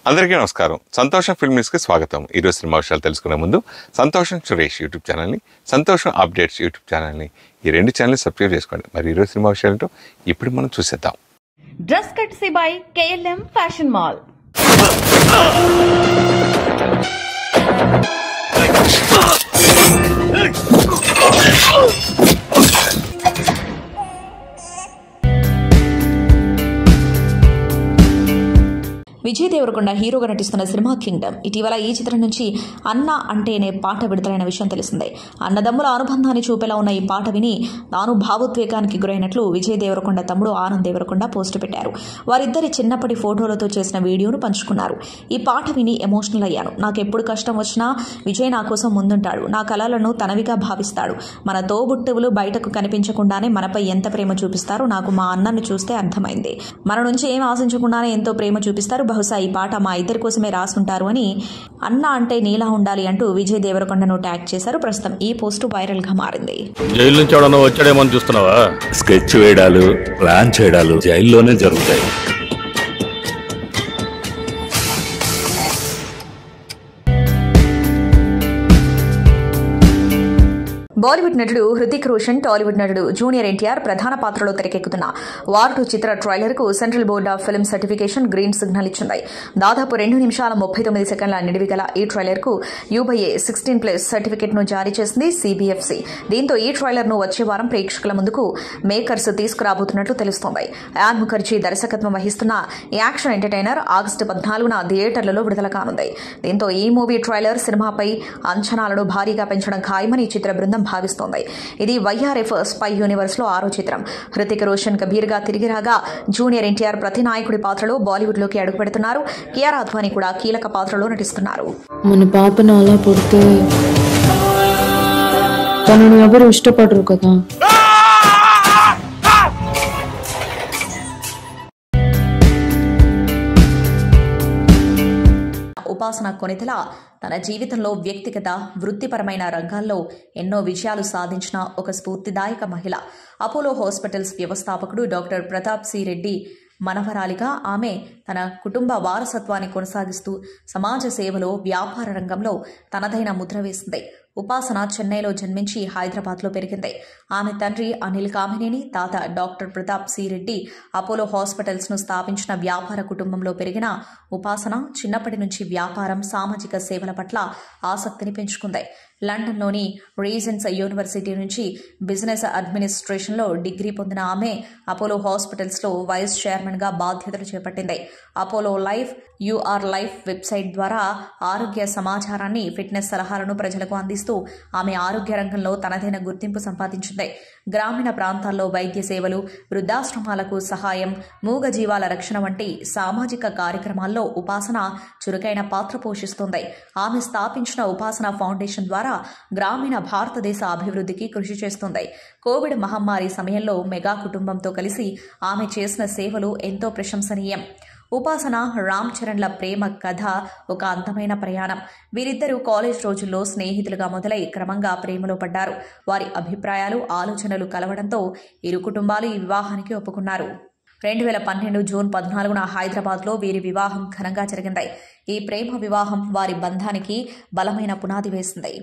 అందరికీ నమస్కారం. సంతోషం ఫిల్మ్ న్యూస్కి స్వాగతం. ఈరోజు సినిమా విషయాలు తెలుసుకునే ముందు సంతోషం సురేష్ యూట్యూబ్ ఛానల్ని, సంతోషం అప్డేట్స్ యూట్యూబ్ ఛానల్ని, ఈ రెండు ఛానల్ని సబ్స్క్రైబ్ చేసుకోండి. మరి ఈరోజు సినిమా విషయాలతో ఇప్పుడు మనం చూసేద్దాం. Dress courtesy by KLM fashion mall. Vijay Deverakonda హీరోగా నటిస్తున్న సినిమా కింగ్డమ్. ఇటీవల ఈ చిత్రం నుంచి అన్న అంటేనే పాట విడుదలైన విషయం తెలిసిందే. అన్నదమ్ముల అనుబంధాన్ని చూపేలా ఉన్న ఈ పాట విని తాను భావోద్వేగానికి గురైనట్లు విజయ్ దేవరకొండ తమ్ముడు ఆనంద్ దేవరకొండ పోస్టు పెట్టారు. వారిద్దరి చిన్నప్పటి ఫోటోలతో చేసిన వీడియోను పంచుకున్నారు. ఈ పాట విని ఎమోషనల్ అయ్యాను. నాకెప్పుడు కష్టం వచ్చినా విజయ్ నా కోసం ముందుంటాడు. నా కలలను తనవిగా భావిస్తాడు. మన తోబుట్టువులు బయటకు కనిపించకుండానే మనపై ఎంత ప్రేమ చూపిస్తారో నాకు మా అన్నను చూస్తే అర్థమైంది. మన నుంచి ఏం ఆశించకుండానే ఎంతో ప్రేమ చూపిస్తారు. బహుశా ఈ పాట మా ఇద్దరి కోసమే రాసుంటారు అని అన్న అంటే నీలా ఉండాలి అంటూ విజయ్ దేవరకొండను ట్యాగ్ చేశారు. ప్రస్తుతం ఈ పోస్టు వైరల్ గా మారింది. జైలు నుంచి ఎవడన్నా వచ్చాడేమో చూస్తున్నావా? స్కెచ్ వేయడాలు, ప్లాన్ చేయడాలు జైల్లోనే జరుగుతాయి. బాలీవుడ్ నటుడు హృతిక్ రోషన్, టాలీవుడ్ నటుడు జూనియర్ ఎన్టీఆర్ ప్రధాన పాత్రలో తెరకెక్కుతున్న వార్ 2 చిత్ర ట్రైలర్ కు central board of film certification green signal ఇచ్చింది. దాదాపు 2 నిమిషాల 39 సెకండ్ల నిడివి గల ఈ ట్రైలర్ కు UBA 16+ సర్టిఫికేట్ ను జారీ చేసింది CBFC. దీంతో ఈ ట్రైలర్ ను వచ్చే వారం ప్రేక్షకుల ముందుకు మేకర్స్ తీసుకురాబోతున్నట్లు తెలుస్తోంది. యాన్ ముఖర్జీ దర్శకత్వం వహిస్తున్న ఈ యాక్షన్ ఎంటర్టైనర్ ఆగస్టు 14న థియేటర్లలో విడుదల కానుంది. దీంతో ఈ మూవీ ట్రైలర్ సినిమాపై అంచనాలను భారీగా పెంచడం ఖాయమని ఈ చిత్ర బృందం భావిస్తోంది. ఇది YRF స్పై యూనివర్స్ లో 6వ చిత్రం. హృతిక్ రోషన్ కబీర్ గా తిరిగి రాగా జూనియర్ ఎన్టీఆర్ ప్రతి నాయకుడి పాత్రలో బాలీవుడ్ లోకి అడుగు పెడుతున్నారు. కియారా అద్వానీ కూడా కీలక పాత్రలో నటిస్తున్నారు. మన పాపను అలా పుడితే తనను ఎవరు ఇష్టపడరు కదా. ఉపాసన కొనితెల తన జీవితంలో వ్యక్తిగత, వృత్తిపరమైన రంగాల్లో ఎన్నో విజయాలు సాధించిన ఒక స్ఫూర్తిదాయక మహిళ. అపోలో హాస్పిటల్స్ వ్యవస్థాపకుడు డాక్టర్ ప్రతాప్ సి రెడ్డి మనవరాలిగా ఆమె తన కుటుంబ వారసత్వాన్ని కొనసాగిస్తూ సమాజ సేవలో, వ్యాపార రంగంలో తనదైన ముద్ర వేసింది. ఉపాసన చెన్నైలో జన్మించి హైదరాబాద్లో పెరిగింది. ఆమె తండ్రి అనిల్ కామినేని, తాత doctor Prathap C Reddy Apollo hospitals ను స్థాపించిన వ్యాపార కుటుంబంలో పెరిగిన ఉపాసన చిన్నప్పటి నుంచి వ్యాపారం, సామాజిక సేవల పట్ల ఆసక్తిని పెంచుకుంది. లండన్లోని రీజెన్స్ యూనివర్సిటీ నుంచి బిజినెస్ అడ్మినిస్ట్రేషన్లో డిగ్రీ పొందిన ఆమె అపోలో హాస్పిటల్స్లో వైస్ చైర్మన్గా బాధ్యతలు చేపట్టింది. Apollo life, UR life website ద్వారా ఆరోగ్య సమాచారాన్ని, ఫిట్నెస్ సలహాలను ప్రజలకు అందిస్తూ ఆమె ఆరోగ్య రంగంలో తనదైన గుర్తింపు సంపాదించింది. గ్రామీణ ప్రాంతాల్లో వైద్య సేవలు, వృద్ధాశ్రమాలకు సహాయం, మూగజీవాల రక్షణ వంటి సామాజిక కార్యక్రమాల్లో ఉపాసన చురుకైన పాత్ర పోషిస్తోంది. ఆమె స్థాపించిన ఉపాసన ఫౌండేషన్ ద్వారా గ్రామీణ భారతదేశ అభివృద్ధికి కృషి చేస్తుంది. కోవిడ్ మహమ్మారి సమయంలో మెగా కుటుంబంతో కలిసి ఆమె చేసిన సేవలు ఎంతో ప్రశంసనీయం. ఉపాసన, రామ్ చరణ్ల ప్రేమ కథ ఒక అందమైన ప్రయాణం. వీరిద్దరూ కాలేజ్ రోజుల్లో స్నేహితులుగా మొదలై క్రమంగా ప్రేమలో పడ్డారు. వారి అభిప్రాయాలు, ఆలోచనలు కలవడంతో ఇరు కుటుంబాలు ఈ వివాహానికి ఒప్పుకున్నారు. 2012 జూన్ 14న హైదరాబాద్లో వీరి వివాహం ఘనంగా జరిగింది. ఈ ప్రేమ వివాహం వారి బంధానికి బలమైన పునాది వేసింది.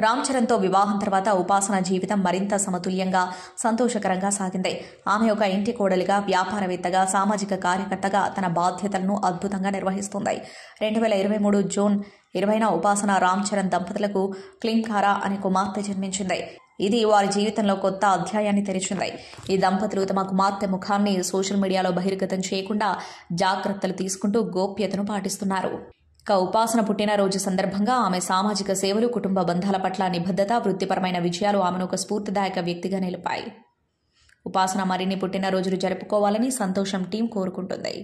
రామ్ చరణ్తో వివాహం తర్వాత ఉపాసన జీవితం మరింత సమతుల్యంగా, సంతోషకరంగా సాగింది. ఆమె ఒక ఇంటి కోడలిగా, వ్యాపారవేత్తగా, సామాజిక కార్యకర్తగా తన బాధ్యతలను అద్భుతంగా నిర్వహిస్తుంది. 2023 జూన్ 20న ఉపాసన, రామ్ చరణ్ దంపతులకు క్లింకారా అనే కుమార్తె జన్మించింది. ఇది వారి జీవితంలో కొత్త అధ్యాయాన్ని తెరిచింది. ఈ దంపతులు తమ కుమార్తె ముఖాన్ని సోషల్ మీడియాలో బహిర్గతం చేయకుండా జాగ్రత్తలు తీసుకుంటూ గోప్యతను పాటిస్తున్నారు. ఉపాసన పుట్టినరోజు సందర్భంగా ఆమె సామాజిక సేవలు, కుటుంబ బంధాల పట్ల నిబద్ధత, వృత్తిపరమైన విజయాలు ఆమెను ఒక స్ఫూర్తిదాయక వ్యక్తిగా నిలిపాయి. ఉపాసన మరిన్ని పుట్టినరోజులు జరుపుకోవాలని సంతోషం టీం కోరుకుంటుంది.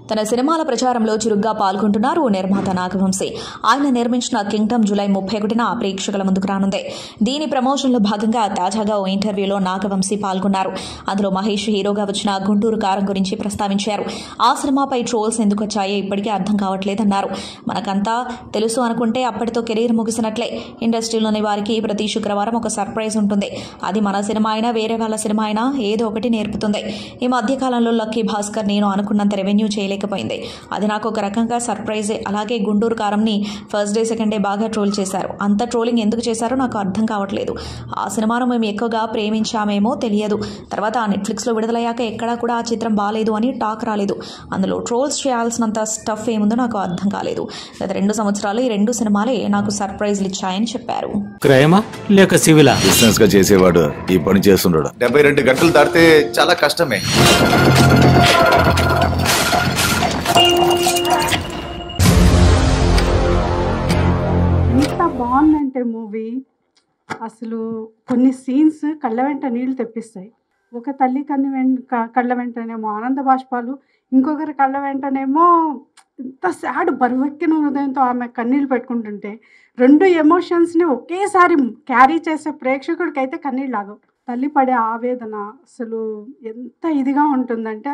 తన సినిమాల ప్రచారంలో చురుగ్గా పాల్గొంటున్నారు నిర్మాత నాగవంశీ. ఆయన నిర్మించిన కింగ్డమ్ జూలై 31న ప్రేక్షకుల ముందుకు రానుంది. దీని ప్రమోషన్లో భాగంగా తాజాగా ఓ ఇంటర్వ్యూలో నాగవంశీ పాల్గొన్నారు. అందులో మహేష్ హీరోగా వచ్చిన గుంటూరు కారం గురించి ప్రస్తావించారు. ఆ సినిమాపై ట్రోల్స్ ఎందుకు వచ్చాయో ఇప్పటికీ అర్థం కావట్లేదన్నారు. మనకంతా తెలుసు అనుకుంటే అప్పటితో కెరీర్ ముగిసినట్లే. ఇండస్ట్రీలోని వారికి ప్రతి శుక్రవారం ఒక సర్ప్రైజ్ ఉంటుంది. అది మన సినిమా అయినా వేరే వాళ్ళ సినిమా అయినా ఏదో ఒకటి నేర్పుతుంది. ఈ మధ్యకాలంలో లక్కీ భాస్కర్ నేను అనుకున్నంత రెవెన్యూ చేయలేకపోయింది. అది నాకు ఒక రకంగా సర్ప్రైజే. అలాగే గుంటూరు కారంని ఫస్ట్ డే సెకండ్ డే బాగా ట్రోల్ చేశారు. అంత ట్రోలింగ్ ఎందుకు చేశారో నాకు అర్థం కావట్లేదు. ఆ సినిమాను మేము ఎక్కువగా ప్రేమించామేమో తెలియదు. తర్వాత నెట్ఫ్లిక్స్లో విడుదలయ్యాక ఎక్కడా కూడా ఆ చిత్రం బాలేదు అని టాక్ రాలేదు. అందులో ట్రోల్స్ చేయాల్సినంత స్టఫ్ ఏముందో నాకు అర్థం కాలేదు. గత 2 సంవత్సరాలు ఈ 2 సినిమాలే నాకు సర్ప్రైజ్లు ఇచ్చాయని చెప్పారు. క్రైమా లేక సివిలా? బిజినెస్ గా చేసేవాడు ఈ పని చేస్తుండడు. 72 గంటలు దాటితే చాలా కష్టమే. ఎంత బాగుందంటే మూవీ, అసలు కొన్ని సీన్స్ కళ్ళ వెంట నీళ్లు తెప్పిస్తాయి. ఒక తల్లి కళ్ళ వెంటనేమో ఆనంద బాష్పాలు, ఇంకొకరి కళ్ళ వెంటనేమో ఎంత సాడ్ బరువెక్కిన హృదయంతో ఆమె కన్నీళ్ళు పెట్టుకుంటుంటే 2 ఎమోషన్స్ని ఒకేసారి క్యారీ చేసే ప్రేక్షకుడికి అయితే కన్నీళ్ళు ఆగవు. తల్లి పడే ఆవేదన అసలు ఎంత ఇదిగా ఉంటుందంటే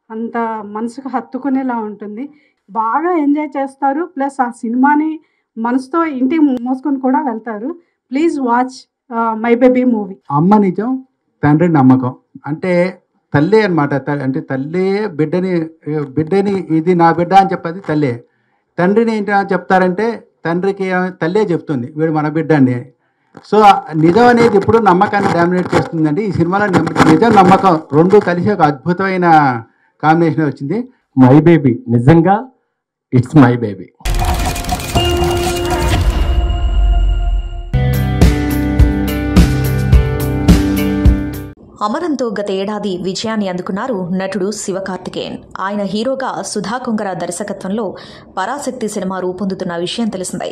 అంత మనసుకు హత్తుకునేలా ఉంటుంది. బాగా ఎంజాయ్ చేస్తారు. ప్లస్ ఆ సినిమాని మనసుతో ఇంటికి మోసుకొని కూడా వెళ్తారు. Please watch my baby movie. అమ్మ నిజం, తండ్రి నమ్మకం. అంటే తల్లి అనమాట. అంటే తల్లి బిడ్డని ఇది నా బిడ్డ అని చెప్పేది తల్లి. తండ్రిని ఏంటి చెప్తారంటే తండ్రికి తల్లే చెప్తుంది వీడు మన బిడ్డ అని. సో నిజం అనేది ఇప్పుడు నమ్మకాన్ని డామినేట్ చేస్తుందండి. ఈ సినిమాలో నిజం నమ్మకం 2 కలిసి ఒక అద్భుతమైన కాంబినేషన్ వచ్చింది. మై బేబీ నిజంగా ఇట్స్ మై బేబీ. అమరంతో గత ఏడాది విజయాన్ని అందుకున్నారు నటుడు శివకార్తికేయన్. ఆయన హీరోగా సుధా కొంగర దర్శకత్వంలో పరాశక్తి సినిమా రూపొందుతున్న విషయం తెలిసిందే.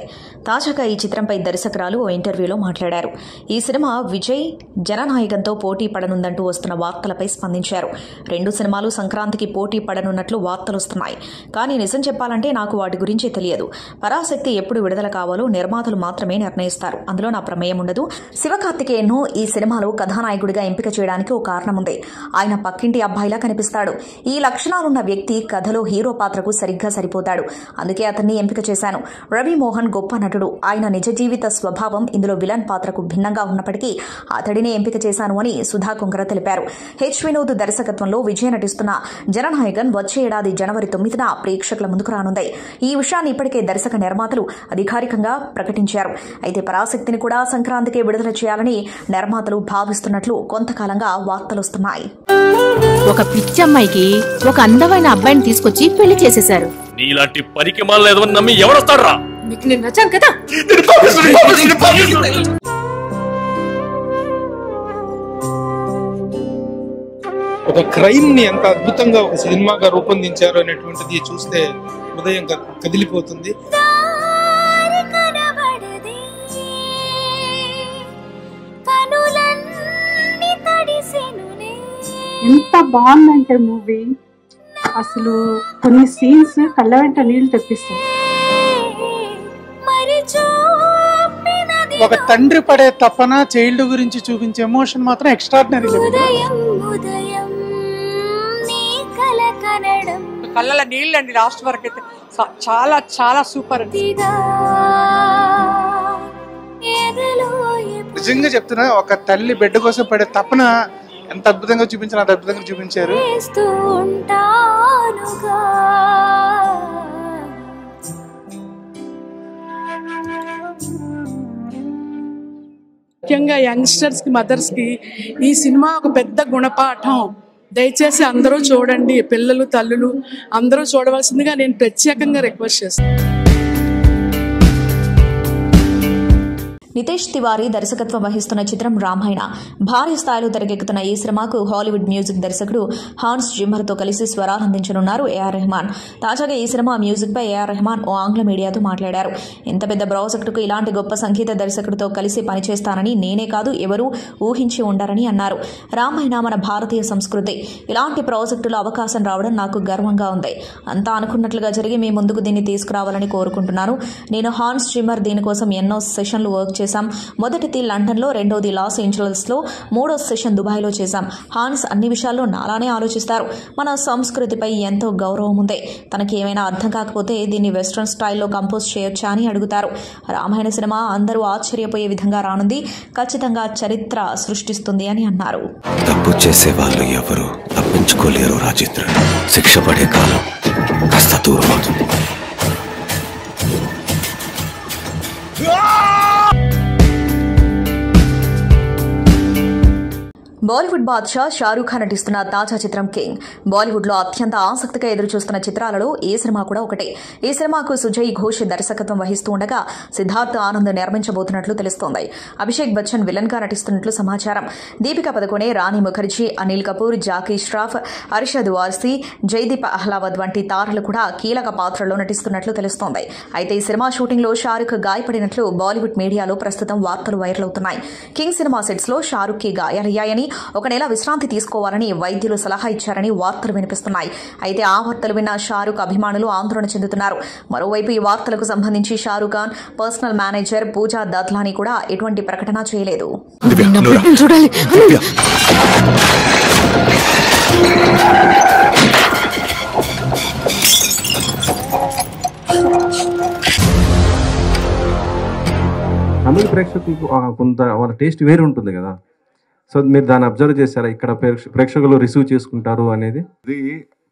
తాజాగా ఈ చిత్రంపై దర్శకురాలు ఓ ఇంటర్వ్యూలో మాట్లాడారు. ఈ సినిమా విజయ్ జననాయకంతో పోటీ పడనుందంటూ వస్తున్న వార్తలపై స్పందించారు. 2 సినిమాలు సంక్రాంతికి పోటీ పడనున్నట్లు వార్తలు వస్తున్నాయి. కానీ నిజం చెప్పాలంటే నాకు వాటి గురించి తెలియదు. పరాశక్తి ఎప్పుడు విడుదల కావాలో నిర్మాతలు మాత్రమే నిర్ణయిస్తారు. అందులో నా ప్రమేయం ఉండదు. శివకార్తికేయన్ను ఈ సినిమాలో కథానాయకుడిగా ఎంపిక చేయడానికి ఓ కారణం ఉంది. ఆయన పక్కింటి అబ్బాయిలా కనిపిస్తాడు. ఈ లక్షణాలున్న వ్యక్తి కథలో హీరో పాత్రకు సరిగ్గా సరిపోతాడు. అందుకే అతన్ని ఎంపిక చేశాను. రవి మోహన్ గొప్ప నటుడు. ఆయన నిజ జీవిత స్వభావం ఇందులో విలన్ పాత్రకు భిన్నంగా ఉన్నప్పటికీ అతడినే ఎంపిక చేశాను అని సుధా కొంగర తెలిపారు. హెచ్ వినోద్ దర్శకత్వంలో విజయ్ నటిస్తున్న జననాయకన్ వచ్చే ఏడాది జనవరి 9న ప్రేక్షకుల ముందుకు రానుంది. ఈ విషయాన్ని ఇప్పటికే దర్శక నిర్మాతలు అధికారికంగా ప్రకటించారు. అయితే పరాశక్తిని కూడా సంక్రాంతికే విడుదల చేయాలని నిర్మాతలు భావిస్తున్నట్లు కొంతకాలంగా వార్తలు వస్తున్నాయి. ఒక పిచ్చమ్మాయికి ఒక అందమైన అబ్బాయిని తీసుకొచ్చి పెళ్లి చేసేశారు. నీలాంటి పనికి మాలేదని నమ్మి ఎవడొస్తాడ్రా? మీకు నేను నచ్చాను కదా. ఒక క్రైమ్ ని ఎంత అద్భుతంగా ఒక సినిమాగా రూపొందించారు అనేటువంటిది చూస్తే హృదయం కదిలిపోతుంది. ఎంత బాగుందంటే మూవీ, అసలు కొన్ని సీన్స్ కళ్ళ వెంట నీళ్లు తెప్పిస్తాయి. ఒక తండ్రి పడే తపన చైల్డ్ గురించి చూపించే ఎమోషన్ మాత్రం ఎక్స్ట్రాడినరీ. కళ్ళ నీళ్ళు అండి లాస్ట్ వరకు అయితే చాలా చాలా సూపర్ అండి. నిజంగా చెప్తున్నా, ఒక తల్లి బిడ్డ కోసం పడే తపన ఎంత అద్భుతంగా చూపించారు, అంత అద్భుతంగా చూపించారు. ముఖ్యంగా యంగ్స్టర్స్ కి, మదర్స్ కి ఈ సినిమా ఒక పెద్ద గుణపాఠం. దయచేసి అందరూ చూడండి. పిల్లలు, తల్లులు అందరూ చూడవలసిందిగా నేను ప్రత్యేకంగా రిక్వెస్ట్ చేస్తాను. నితేష్ తివారీ దర్శకత్వం వహిస్తున్న చిత్రం రామాయణ భారీ స్థాయిలో తెరకెక్కుతున్న ఈ సినిమాకు హాలీవుడ్ మ్యూజిక్ దర్శకుడు హాన్స్ జిమ్మర్తో కలిసి స్వరాలందించనున్నారు ఏఆర్ రెహమాన్. తాజాగా ఈ సినిమా మ్యూజిక్ పై ఏఆర్ రెహమాన్ ఓ ఆంగ్ల మీడియాతో మాట్లాడారు. ఇంత పెద్ద ప్రాజెక్టుకు ఇలాంటి గొప్ప సంగీత దర్శకుడితో కలిసి పనిచేస్తానని నేనే కాదు ఎవరూ ఊహించి ఉండారని అన్నారు. రామాయణ మన భారతీయ సంస్కృతి. ఇలాంటి ప్రాజెక్టులో అవకాశం రావడం నాకు గర్వంగా ఉంది. అంతా అనుకున్నట్లుగా జరిగి మీ ముందుకు దీన్ని తీసుకురావాలని కోరుకుంటున్నాను. నేను హాన్స్ జిమ్మర్ దీనికోసం ఎన్నో సెషన్లు వర్క్ చేశాం. మొదటిది లండన్లో, రెండోది లాస్ ఏంజలస్లో, మూడో సెషన్ దుబాయ్లో చేశాం. హాన్స్ అన్ని విషయాల్లో నాలానే ఆలోచిస్తారు. మన సంస్కృతిపై ఎంతో గౌరవం ఉంది. తనకి ఏమైనా అర్థం కాకపోతే దీన్ని వెస్ట్రన్ స్టైల్లో కంపోజ్ చేయొచ్చా అని అడుగుతారు. రామాయణ సినిమా అందరూ ఆశ్చర్యపోయే విధంగా రానుంది. ఖచ్చితంగా చరిత్ర సృష్టిస్తుంది అని అన్నారు. తప్పు చేసే వాళ్ళు ఎవరు తప్పించుకోలేరు రాజేంద్ర. శిక్ష పడే కాలం కాస్త దూరం అవుతుంది. బాలీవుడ్ బాద్షా షారూఖ్ ఖాన్ నటిస్తున్న తాజా చిత్రం కింగ్. బాలీవుడ్లో అత్యంత ఆసక్తిగా ఎదురుచూస్తున్న చిత్రాలలో ఈ సినిమా కూడా ఒకటే. ఈ సినిమాకు సుజయ్ ఘోష్ దర్శకత్వం వహిస్తూ ఉండగా సిద్ధార్థ్ ఆనంద్ నిర్మించబోతున్నట్లు తెలుస్తోంది. అభిషేక్ బచ్చన్ విలన్ గా నటిస్తున్నట్లు సమాచారం. దీపికా పదుకొనే, రాణి ముఖర్జీ, అనిల్ కపూర్, జాకీ ష్రాఫ్, అర్షద్ వార్సీ, జైదీప్ అహ్లావద్ వంటి తారలు కూడా కీలక పాత్రల్లో నటిస్తున్నట్లు తెలుస్తోంది. అయితే ఈ సినిమా షూటింగ్ లో షారూఖ్ గాయపడినట్లు బాలీవుడ్ మీడియాలో ప్రస్తుతం వార్తలు వైరల్ అవుతున్నాయి. కింగ్ సినిమా సెట్స్ లో షారూఖ్ కి గాయాలయ్యాయని, 1 నెల విశ్రాంతి తీసుకోవాలని వైద్యులు సలహా ఇచ్చారని వార్తలు వినిపిస్తున్నాయి. అయితే ఆ వార్తలు విన్న షారూఖ్ అభిమానులు ఆందోళన చెందుతున్నారు. మరోవైపు ఈ వార్తలకు సంబంధించి షారూఖ్ ఖాన్ పర్సనల్ మేనేజర్ పూజా దత్లాని కూడా ఎటువంటి ప్రకటన చేయలేదు. తమిళ ప్రేక్షకులకు కొంత వాళ్ళ టేస్ట్ వేరు ఉంటుంది కదా. సో మీరు దాన్ని అబ్జర్వ్ చేశారా? ఇక్కడ ప్రేక్షకులు రిసీవ్ చేసుకుంటారు అనేది. ఇది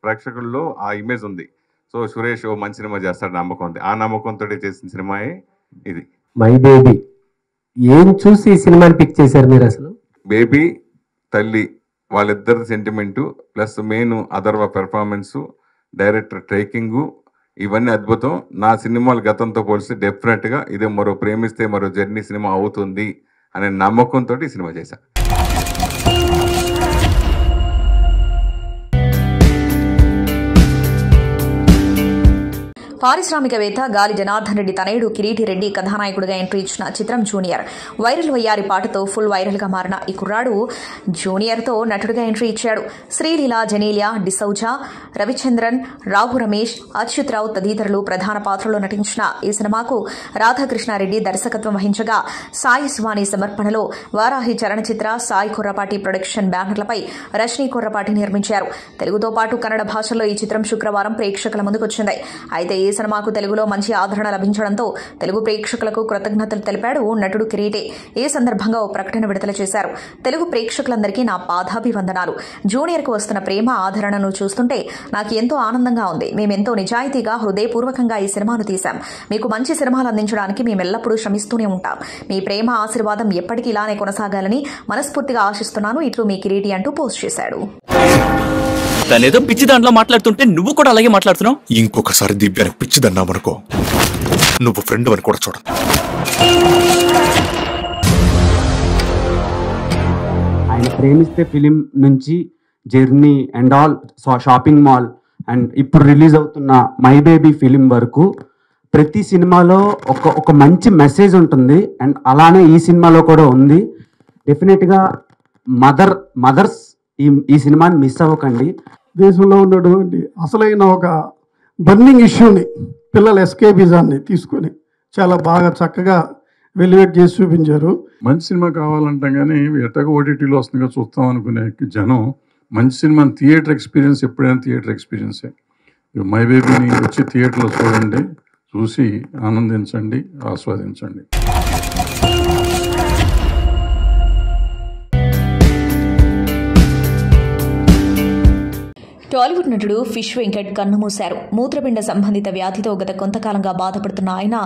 ప్రేక్షకుల్లో ఆ ఇమేజ్ ఉంది. సో సురేష్ మంచి సినిమా చేస్తాడు నమ్మకం ఉంది. ఆ నమ్మకంతో చేసిన సినిమాయే ఇది మై బేబీ. ఏం చూసి ఈ సినిమాని పిక్ చేశారు మీరు అసలు? బేబీ, తల్లి వాళ్ళిద్దరి sentiment plus main Atharva performance, director tracking ఇవన్నీ అద్భుతం. నా సినిమాలు గతంతో పోలిస్తే డెఫినెట్గా ఇదే మరో ప్రేమిస్తే మరో జర్నీ సినిమా అవుతుంది అనే నమ్మకంతో ఈ సినిమా చేశాను. పారిశ్రామికవేత్త గాలి జనార్దన్ రెడ్డి తనయుడు కిరీటి రెడ్డి కథానాయకుడిగా ఎంట్రీ ఇచ్చిన చిత్రం జూనియర్. వైరల్ వయ్యారి పాటతో ఫుల్ వైరల్ గా మారిన ఈ కుర్రాడు జూనియర్తో నటుడిగా ఎంట్రీ ఇచ్చాడు. శ్రీలీల, జెనీలియా డిసౌజా, రవిచంద్రన్, రాఘు రమేష్, అచ్యుత్ రావు తదితరులు ప్రధాన పాత్రలో నటించిన ఈ సినిమాకు రాధాకృష్ణారెడ్డి దర్శకత్వం వహించగా సాయి సువాని సమర్పణలో వారాహి చలనచిత్ర, సాయి కొర్రపాటి ప్రొడక్షన్ బ్యానర్లపై రజనీ కొర్రపాటి నిర్మించారు. తెలుగుతో పాటు కన్నడ భాషల్లో ఈ చిత్రం శుక్రవారం ప్రేక్షకుల ముందుకొచ్చింది. అయితే ఈ సినిమాకు తెలుగులో మంచి ఆదరణ లభించడంతో తెలుగు ప్రేక్షకులకు కృతజ్ఞతలు తెలిపాడు నటుడు కిరీటి. ఈ సందర్భంగా ఓ ప్రకటన విడుదల చేశారు. తెలుగు ప్రేక్షకులందరికీ నా పాదాభివందనాలు. జూనియర్కు వస్తున్న ప్రేమ, ఆదరణను చూస్తుంటే నాకు ఎంతో ఆనందంగా ఉంది. మేమెంతో నిజాయితీగా, హృదయపూర్వకంగా ఈ సినిమాను తీశాం. మీకు మంచి సినిమాలు అందించడానికి మేమెల్లప్పుడూ శ్రమిస్తూనే ఉంటాం. మీ ప్రేమ, ఆశీర్వాదం ఎప్పటికీ ఇలానే కొనసాగాలని మనస్ఫూర్తిగా ఆశిస్తున్నాను. ఇట్లు మీ కిరీటి అంటూ పోస్ట్ చేశాడు. తనేదో పిచ్చి దాంట్లో మాట్లాడుతుంటే నువ్వు కూడా అలాగే మాట్లాడుతున్నావు. ఇంకొకసారి దివ్యానికి పిచ్చిదన్నామనుకో, నువ్వు ఫ్రెండ్ అని కూడా చూడదు. ఆయన ప్రేమిస్తే ఫిలిం నుంచి journey and all, shopping mall and ఇప్పుడు రిలీజ్ అవుతున్న మై బేబీ ఫిలిం వరకు ప్రతి సినిమాలో ఒక మంచి మెసేజ్ ఉంటుంది. అండ్ అలానే ఈ సినిమాలో కూడా ఉంది. డెఫినెట్గా మదర్స్ ఈ సినిమాని మిస్ అవ్వకండి. దేశంలో ఉన్నటువంటి అసలైన ఒక బర్నింగ్ ఇష్యూని, పిల్లల ఎస్కేపిజాన్ని తీసుకొని చాలా బాగా చక్కగా వెలివేట్ చేసి చూపించారు. మంచి సినిమా కావాలంటాం కానీ ఎట్టగా ఓటీటీలో వస్తుందిగా చూస్తాం అనుకునే జనం మంచి సినిమాని థియేటర్ ఎక్స్పీరియన్స్ ఎప్పుడైనా థియేటర్ ఎక్స్పీరియన్సే. మై బేబీని వచ్చి థియేటర్లో చూడండి, చూసి ఆనందించండి, ఆస్వాదించండి. టాలీవుడ్ నటుడు ఫిష్ వెంకట్ కన్నుమూశారు. మూత్రపిండ సంబంధిత వ్యాధితో గత కొంతకాలంగా బాధపడుతున్న ఆయన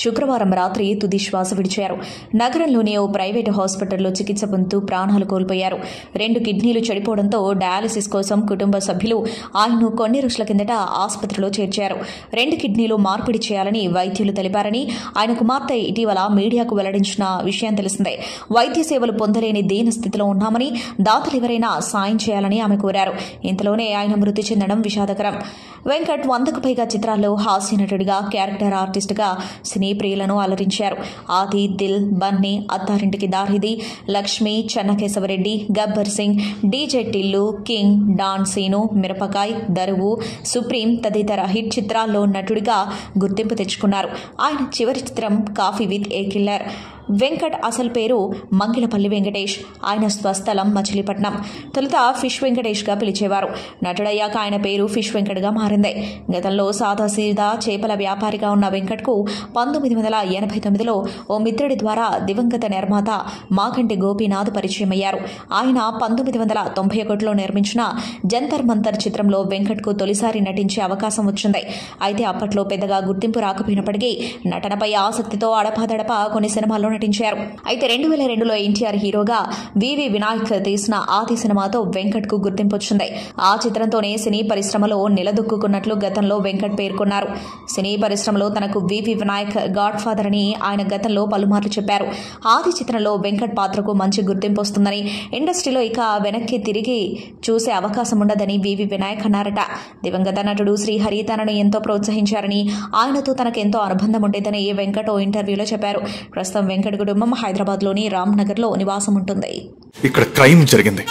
శుక్రవారం రాత్రి తుది శ్వాస విడిచారు. నగరంలోని ఓ ప్రైవేటు హాస్పిటల్లో చికిత్స పొందుతూ ప్రాణాలు కోల్పోయారు. 2 కిడ్నీలు చెడిపోవడంతో డయాలసిస్ కోసం కుటుంబ సభ్యులు ఆయన్ను కొన్ని రోజుల కిందట ఆసుపత్రిలో చేర్చారు. 2 కిడ్నీలు మార్పిడి చేయాలని వైద్యులు తెలిపారని ఆయన కుమార్తె ఇటీవల మీడియాకు వెల్లడించిన విషయం తెలిసిందే. వైద్య సేవలు పొందలేని దీన స్థితిలో ఉన్నామని, దాతలెవరైనా సాయం చేయాలని ఆమె కోరారు. ఇంతలోనే ఆయన మృతి చెందడం విషాదకరం. వెంకట్ 100కు పైగా చిత్రాల్లో హాస్య నటుడిగా, క్యారెక్టర్ ఆర్టిస్టుగా సినీ ప్రియులను అలరించారు. Aadi, Dil, Bunny, Attarintiki Daaredi, Lakshmi, Chennakesavareddy, Gabbar Singh, DJ Tillu, King, Don Seenu, Mirapakay, Daruvu, Supreme తదితర హిట్ చిత్రాల్లో నటుడిగా గుర్తింపు తెచ్చుకున్నారు. ఆయన చివరి చిత్రం coffee with a killer. Venkat అసలు పేరు మంగిలపల్లి వెంకటేష్. ఆయన స్వస్థలం మచిలీపట్నం. తొలుత ఫిష్ వెంకటేష్గా పిలిచేవారు. నటుడయ్యాక ఆయన పేరు ఫిష్ వెంకట్గా మారింది. గతంలో సాదాసీదా చేపల వ్యాపారిగా ఉన్న వెంకట్కు 1989లో ఓ మిత్రుడి ద్వారా దివంగత నిర్మాత మాకంటి గోపీనాథ్ పరిచయమయ్యారు. ఆయన 1991లో నిర్మించిన జంతర్ మంతర్ చిత్రంలో వెంకట్కు తొలిసారి నటించే అవకాశం వచ్చింది. అయితే అప్పట్లో పెద్దగా గుర్తింపు రాకపోయినప్పటికీ నటనపై ఆసక్తితో అడపాదడపా కొన్ని సినిమాల్లో నటించారు. అయితే 2002లో ఎన్టీఆర్ హీరోగా వివి వినాయక్ తీసిన ఆది సినిమాతో వెంకట్ కు గుర్తింపు వచ్చింది. ఆ చిత్రంతోనే సినీ పరిశ్రమలో నిలదొక్కున్నట్లు గతంలో వెంకట్ పేర్కొన్నారు. సినీ పరిశ్రమలో తనకు వివి వినాయక్ గాడ్ ఫాదర్ అని ఆయన గతంలో పలుమార్లు చెప్పారు. ఆది చిత్రంలో వెంకట్ పాత్రకు మంచి గుర్తింపు వస్తుందని, ఇండస్ట్రీలో ఇక వెనక్కి తిరిగి చూసే అవకాశం ఉండదని వివి వినాయక్ అన్నారట. దివంగత నటుడు శ్రీహరి తనను ఎంతో ప్రోత్సహించారని, ఆయనతో తనకెంతో అనుబంధం ఉండేదని వెంకట్ ఓ ఇంటర్వ్యూలో చెప్పారు. ప్రస్తుతం వెంకట్ కుటుంబం హైదరాబాద్ లోని రామ్ నగర్ లో నివాసం ఉంటుంది. ఇక్కడ క్రైమ్ జరిగింది.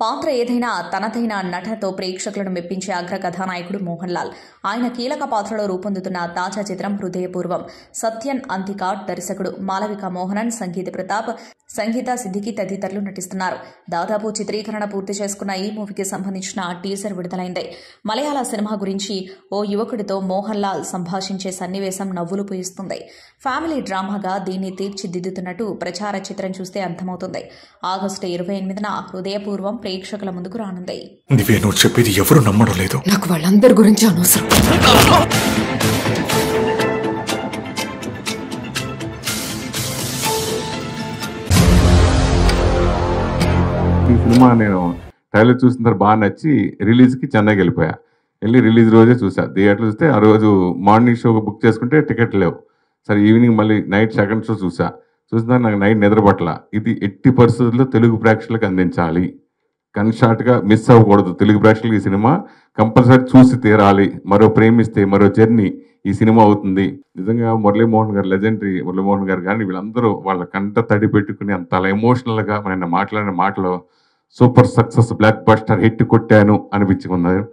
పాత్ర ఏదైనా తనదైన నటనతో ప్రేక్షకులను మెప్పించే అగ్ర కథానాయకుడు మోహన్ లాల్. ఆయన కీలక పాత్రలో రూపొందుతున్న తాజా చిత్రం హృదయపూర్వం. సత్యన్ అంతికాట్ దర్శకుడు, మాలవిక మోహనన్, సంగీత ప్రతాప్, సంగీత సిద్దికి తదితరులు నటిస్తున్నారు. దాదాపు చిత్రీకరణ పూర్తి చేసుకున్న ఈ మూవీకి సంబంధించిన టీజర్ విడుదలైంది. మలయాళ సినిమా గురించి ఓ యువకుడితో మోహన్ లాల్ సంభాషించే సన్నివేశం నవ్వులు పూయిస్తుంది. ఫ్యామిలీ డ్రామాగా దీన్ని తీర్చిదిద్దుతున్నట్టు ప్రచార చిత్రం చూస్తే అర్థమవుతుంది. ఆగస్టు 28న హృదయపూర్వం ప్రేక్షకుల ముందుకు రానుంది. నువ్వు చెప్పేది ఎవరు నమ్మడం లేదు. నాకు వాళ్ళందరి గురించి అనవసరం. ఈ సినిమా నేను ట్రైలర్ చూసిన తర్వాత బాగా నచ్చి రిలీజ్కి చెన్నైకి వెళ్ళిపోయా. వెళ్ళి రిలీజ్ రోజే చూసా. థియేటర్ చూస్తే ఆ రోజు మార్నింగ్ షో బుక్ చేసుకుంటే టికెట్ లేవు. సరే ఈవినింగ్ మళ్ళీ నైట్ సెకండ్ షో చూసిన నాకు నైట్ నిద్రపట్ల. ఇది ఎట్టి పరిస్థితుల్లో తెలుగు ప్రేక్షకులకు అందించాలి, కన్షార్ట్గా మిస్ అవ్వకూడదు. తెలుగు ప్రేక్షకులకు ఈ సినిమా కంపల్సరీ చూసి తీరాలి. మరో ప్రేమిస్తే మరో జర్నీ ఈ సినిమా అవుతుంది. నిజంగా మురళీమోహన్ గారు, లెజెండరీ మురళీమోహన్ గారు కానీ వీళ్ళందరూ వాళ్ళ కంట తడి పెట్టుకుని అంత ఎమోషనల్గా ఆయన మాట్లాడిన మాటలో super success, block buster hit కొట్టాను అనిపించుకున్నారు.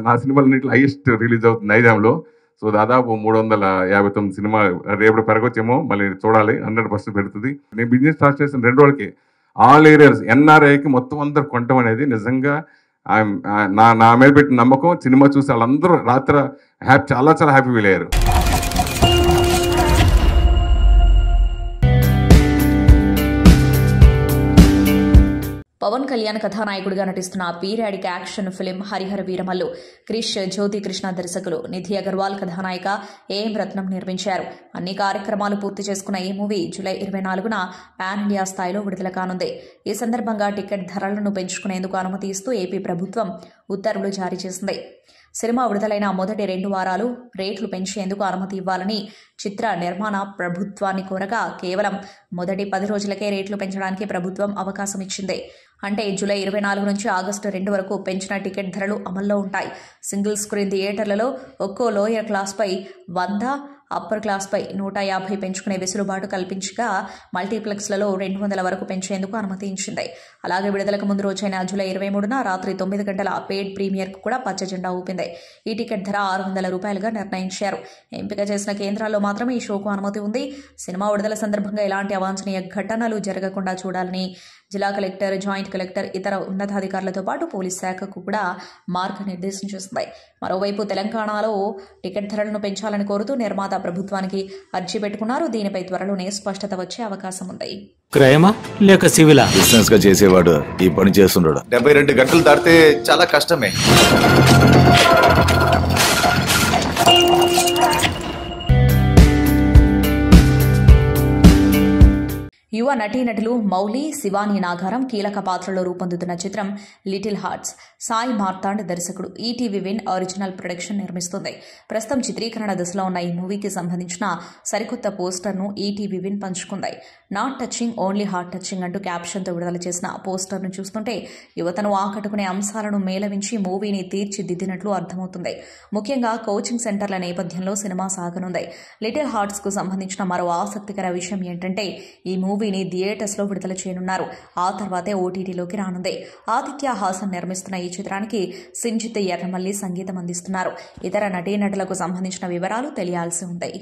నా సినిమాలన్నింటిలో హైయెస్ట్ రిలీజ్ అవుతుంది నైజాంలో. సో దాదాపు 359 సినిమా రేపు పెరగొచ్చేమో, మళ్ళీ చూడాలి. 100% పెడుతుంది. నేను బిజినెస్ స్టార్ట్ చేసిన 2 రోజులకి ఆల్ ఏరియాస్ ఎన్ఆర్ఐకి మొత్తం అందరూ కొనటం అనేది నిజంగా నా మీద పెట్టిన నమ్మకం. సినిమా చూసి వాళ్ళందరూ రాత్రి చాలా హ్యాపీ ఫీల్ అయ్యారు. పవన్ కళ్యాణ్ కథానాయకుడిగా నటిస్తున్న periodic action film Harihara Veeramallu Krish Jyothi Krishna దర్శకులు, నిధి అగర్వాల్ కథానాయిక, ఏఎం రత్నం నిర్మించారు. అన్ని కార్యక్రమాలు పూర్తి చేసుకున్న ఈ మూవీ జూలై 24న పాన్ ఇండియా స్థాయిలో విడుదల కానుంది. ఈ సందర్భంగా టికెట్ ధరలను పెంచుకునేందుకు అనుమతి ఇస్తూ ఏపీ ప్రభుత్వం ఉత్తర్వులు జారీ చేసింది. సినిమా విడుదలైన మొదటి 2 వారాలు రేట్లు పెంచేందుకు అనుమతి ఇవ్వాలని చిత్ర నిర్మాణ ప్రభుత్వాన్ని కోరగా కేవలం మొదటి 10 రోజులకే రేట్లు పెంచడానికి ప్రభుత్వం అవకాశం ఇచ్చింది. అంటే జూలై 24 నుంచి ఆగస్టు 2 వరకు పెంచిన టికెట్ ధరలు అమల్లో ఉంటాయి. సింగిల్ స్క్రీన్ థియేటర్లలో ఒక్కో లోయర్ క్లాస్పై 100, అప్పర్ క్లాస్పై 150 పెంచుకునే వెసులుబాటు కల్పించగా మల్టీప్లెక్స్లలో 200 వరకు పెంచేందుకు అనుమతించింది. అలాగే విడుదలకు ముందు రోజైన జూలై 23న రాత్రి 9 గంటల పెయిడ్ ప్రీమియర్కు కూడా పచ్చ జెండా ఊపింది. ఈ టికెట్ ధర ₹600గా నిర్ణయించారు. ఎంపిక చేసిన కేంద్రాల్లో మాత్రమే ఈ షోకు అనుమతి ఉంది. సినిమా విడుదల సందర్భంగా ఎలాంటి అవాంఛనీయ ఘటనలు జరగకుండా చూడాలని జిల్లా కలెక్టర్, జాయింట్ కలెక్టర్, ఇతర ఉన్నతాధికారులతో పాటు పోలీస్ శాఖకు కూడా మార్గనిర్దేశం చేస్తుంది. మరోవైపు తెలంగాణలో టికెట్ ధరలను పెంచాలని కోరుతూ నిర్మాత ప్రభుత్వానికి అర్జీ పెట్టుకున్నారు. దీనిపై త్వరలోనే స్పష్టత వచ్చే అవకాశం ఉంది. క్రైమా లేక సివిలా? బిజినెస్ గా చేసేవాడు ఈ పని చేస్తుండడు. 72 గంటలు దాటితే చాలా కష్టమే. యువ నటీనటులు మౌలి, శివాని నాగారం కీలక పాత్రలో రూపొందుతున్న చిత్రం లిటిల్ హార్ట్స్. సాయి మార్తాండ్ దర్శకుడు. ఈటీవీ విన్ ఒరిజినల్ ప్రొడక్షన్ నిర్మిస్తుంది. ప్రస్తుతం చిత్రీకరణ దశలో ఉన్న ఈ మూవీకి సంబంధించిన సరికొత్త పోస్టర్ను ఈటీవీ విన్ పంచుకుంది. Not touching, only heart touching అంటూ క్యాప్షన్తో విడుదల చేసిన పోస్టర్ను చూస్తుంటే యువతను ఆకట్టుకునే అంశాలను మేళవించి మూవీని తీర్చిదిద్దినట్లు అర్థమవుతుంది. ముఖ్యంగా కోచింగ్ సెంటర్ల నేపథ్యంలో సినిమా సాగనుంది. లిటిల్ హార్ట్స్ కు సంబంధించిన మరో ఆసక్తికర విషయం ఏంటంటే ఈ మూవీని థియేటర్స్ లో విడుదల చేయనున్నారు. ఆ తర్వాతే ఓటీటీలోకి రానుంది. ఆదిత్య హాసన్ నిర్మిస్తున్న ఈ చిత్రానికి సింజిత్ ఎర్రమల్లి సంగీతం అందిస్తున్నారు. ఇతర నటీనటులకు సంబంధించిన వివరాలు తెలియాల్సి ఉంది.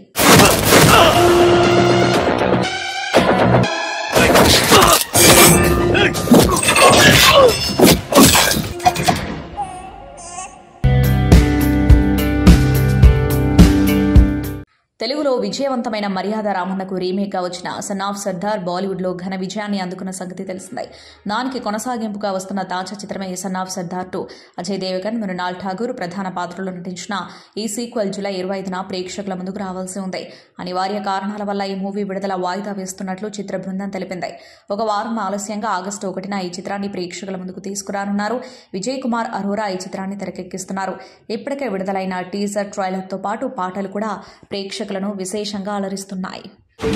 తెలుగులో విజయవంతమైన మర్యాద రామన్నకు రీమేక్గా వచ్చిన సన్ ఆఫ్ సర్దార్ బాలీవుడ్లో ఘన విజయాన్ని అందుకున్న సంగతి తెలిసిందే. దానికి కొనసాగింపుగా వస్తున్న తాజా చిత్రమే సన్ ఆఫ్ సర్దార్ 2. అజయ్ దేవగన్, మృణాల్ ఠాగూర్ ప్రధాన పాత్రలో నటించిన ఈ సీక్వెల్ జూలై 25న ప్రేక్షకుల ముందుకు రావాల్సి ఉంది. అనివార్య కారణాల వల్ల ఈ మూవీ విడుదల వాయిదా వేస్తున్నట్లు చిత్ర బృందం తెలిపింది. ఒక వారం ఆలస్యంగా ఆగస్టు 1న ఈ చిత్రాన్ని ప్రేక్షకుల ముందుకు తీసుకురానున్నారు. విజయ్ కుమార్ అరోరా ఈ చిత్రాన్ని తెరకెక్కిస్తున్నారు. ఇప్పటికే విడుదలైన టీజర్, ట్రైలర్తో పాటు పాటలు కూడా ప్రేక్షకులను విశేషంగా అలరిస్తున్నాయి.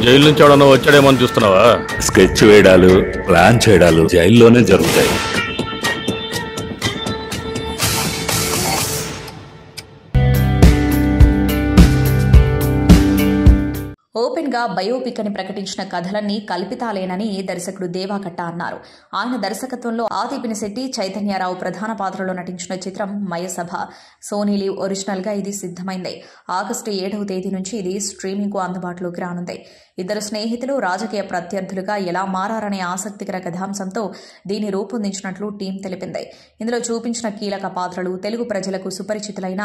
జైలు నుంచి ఎవడన్నా వచ్చాడేమో చూస్తున్నావా? స్కెచ్ వేయడాలు, ప్లాన్ చేయడాలు జైల్లోనే జరుగుతాయి. ఓపెన్ గా బయోపిక్ అని ప్రకటించిన కథలన్నీ కల్పితాలేనని దర్శకుడు దేవాకట్ట అన్నారు. ఆయన దర్శకత్వంలో ఆది పినిశెట్టి, చైతన్యరావు ప్రధాన పాత్రలో నటించిన చిత్రం మయసభ. సోనీ లీవ్ ఒరిజినల్ గా ఇది సిద్ధమైంది. ఆగస్టు 7వ తేదీ నుంచి ఇది స్ట్రీమింగ్ కు అందుబాటులోకి రానుంది. ఇద్దరు స్నేహితులు రాజకీయ ప్రత్యర్థులుగా ఎలా మారారనే ఆసక్తికర కథాంశంతో దీన్ని రూపొందించినట్లు టీం తెలిపింది. ఇందులో చూపించిన కీలక పాత్రలు తెలుగు ప్రజలకు సుపరిచితులైన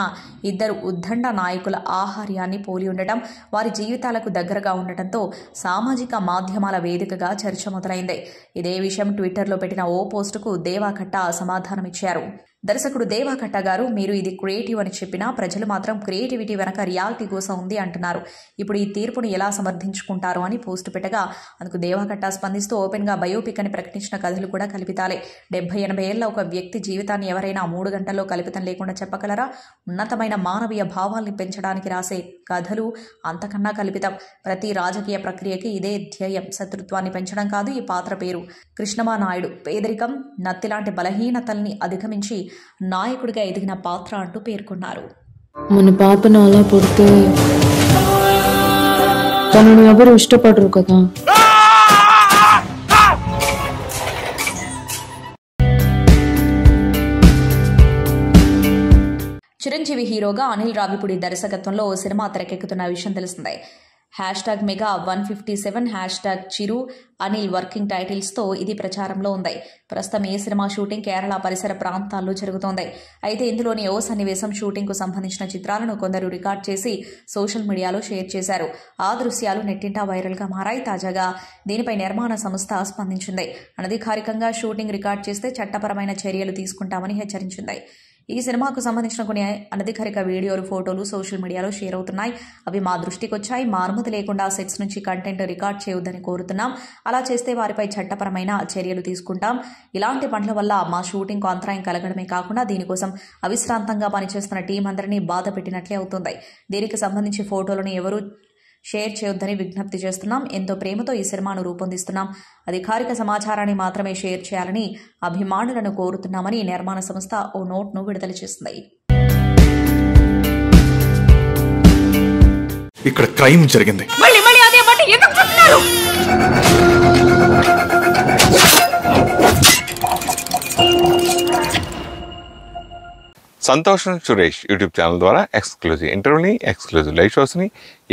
ఇద్దరు ఉద్దండ నాయకుల ఆహార్యాన్ని పోలి ఉండటం, వారి జీవితాలకు దగ్గరగా ఉండటంతో సామాజిక మాధ్యమాల వేదికగా చర్చ మొదలైంది. ఇదే విషయం ట్విట్టర్లో పెట్టిన ఓ పోస్టుకు దేవాకట్ట సమాధానమిచ్చారు. దర్శకుడు దేవాకట్ట గారు, మీరు ఇది క్రియేటివ్ అని చెప్పినా ప్రజలు మాత్రం క్రియేటివిటీ వెనక రియాలిటీ కోసం ఉంది అంటున్నారు. ఇప్పుడు ఈ తీర్పును ఎలా సమర్థించుకుంటారు అని పోస్టు పెట్టగా అందుకు దేవాకట్ట స్పందిస్తూ ఓపెన్ గా బయోపిక్ అని ప్రకటించిన కథలు కూడా కల్పితాలే. 70-80 ఏళ్ల ఒక వ్యక్తి జీవితాన్ని ఎవరైనా 3 గంటల్లో కల్పితం లేకుండా చెప్పగలరా? ఉన్నతమైన మానవీయ భావాల్ని పెంచడానికి రాసే కథలు అంతకన్నా కల్పితం. ప్రతి రాజకీయ ప్రక్రియకి ఇదే ధ్యేయం. శత్రుత్వాన్ని పెంచడం కాదు ఈ పాత్ర పేరు. కృష్ణమా నాయుడు పేదరికం, నత్తిలాంటి బలహీనతల్ని అధిగమించి నాయకుడిగా ఎదిగిన పాత్ర అంటూ పేర్కొన్నారు. మన పాపను అలా పుడితే తనను ఎవరు ఇష్టపడరు కదా. చిరంజీవి హీరోగా అనిల్ రావిపూడి దర్శకత్వంలో ఓ సినిమా తెరకెక్కుతున్న విషయం తెలిసిందే. #మెగా 157, #చిరు అనిల్ వర్కింగ్ టైటిల్స్తో ఇది ప్రచారంలో ఉంది. ప్రస్తుతం ఈ సినిమా షూటింగ్ కేరళ పరిసర ప్రాంతాల్లో జరుగుతోంది. అయితే ఇందులోని ఓ సన్నివేశం షూటింగ్కు సంబంధించిన చిత్రాలను కొందరు రికార్డ్ చేసి సోషల్ మీడియాలో షేర్ చేశారు. ఆ దృశ్యాలు నెట్టింటా వైరల్గా మారాయి. తాజాగా దీనిపై నిర్మాణ సంస్థ స్పందించింది. అనధికారికంగా షూటింగ్ రికార్డ్ చేస్తే చట్టపరమైన చర్యలు తీసుకుంటామని హెచ్చరించింది. ఈ సినిమాకు సంబంధించిన కొన్ని అనధికారిక వీడియోలు, ఫోటోలు సోషల్ మీడియాలో షేర్ అవుతున్నాయి. అవి మా దృష్టికి వచ్చాయి. మా అనుమతి లేకుండా సెట్స్ నుంచి కంటెంట్ రికార్డ్ చేయొద్దని కోరుతున్నాం. అలా చేస్తే వారిపై చట్టపరమైన చర్యలు తీసుకుంటాం. ఇలాంటి పనుల వల్ల మా షూటింగ్కు అంతరాయం కలగడమే కాకుండా దీనికోసం అవిశ్రాంతంగా పనిచేస్తున్న టీం అందరినీ బాధ పెట్టినట్లే అవుతుంది. దీనికి సంబంధించి ఫోటోలను ఎవరూ షేర్ చేయొద్దని విజ్ఞప్తి చేస్తున్నాం. ఎంతో ప్రేమతో ఈ సినిమాను రూపొందిస్తున్నాం. అధికారిక సమాచారాన్ని మాత్రమే షేర్ చేయాలని అభిమానులను కోరుతున్నామని నిర్మాణ సంస్థ ఓ నోట్ను విడుదల చేసింది. ఇక్కడ క్రైమ్ జరిగింది. సంతోషం సురేష్ యూట్యూబ్ ఛానల్ ద్వారా ఎక్స్క్లూజివ్ ఇంటర్వ్యూని, ఎక్స్క్లూజివ్ లైవ్ షోస్ని,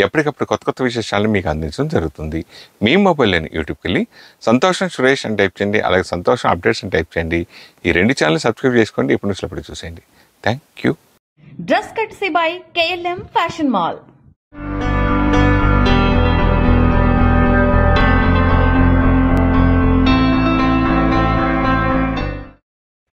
ఎప్పటికప్పుడు కొత్త కొత్త విశేషాలను మీకు అందించడం జరుగుతుంది. మీ మొబైల్లోని యూట్యూబ్కి వెళ్ళి సంతోషం సురేష్ అని టైప్ చేయండి, అలాగే సంతోషం అప్డేట్స్ అని టైప్ చేయండి. ఈ 2 ఛానల్ సబ్స్క్రైబ్ చేసుకోండి. ఇప్పుడు చూసేయండి. Thank you. Dress courtesy by KLM fashion mall.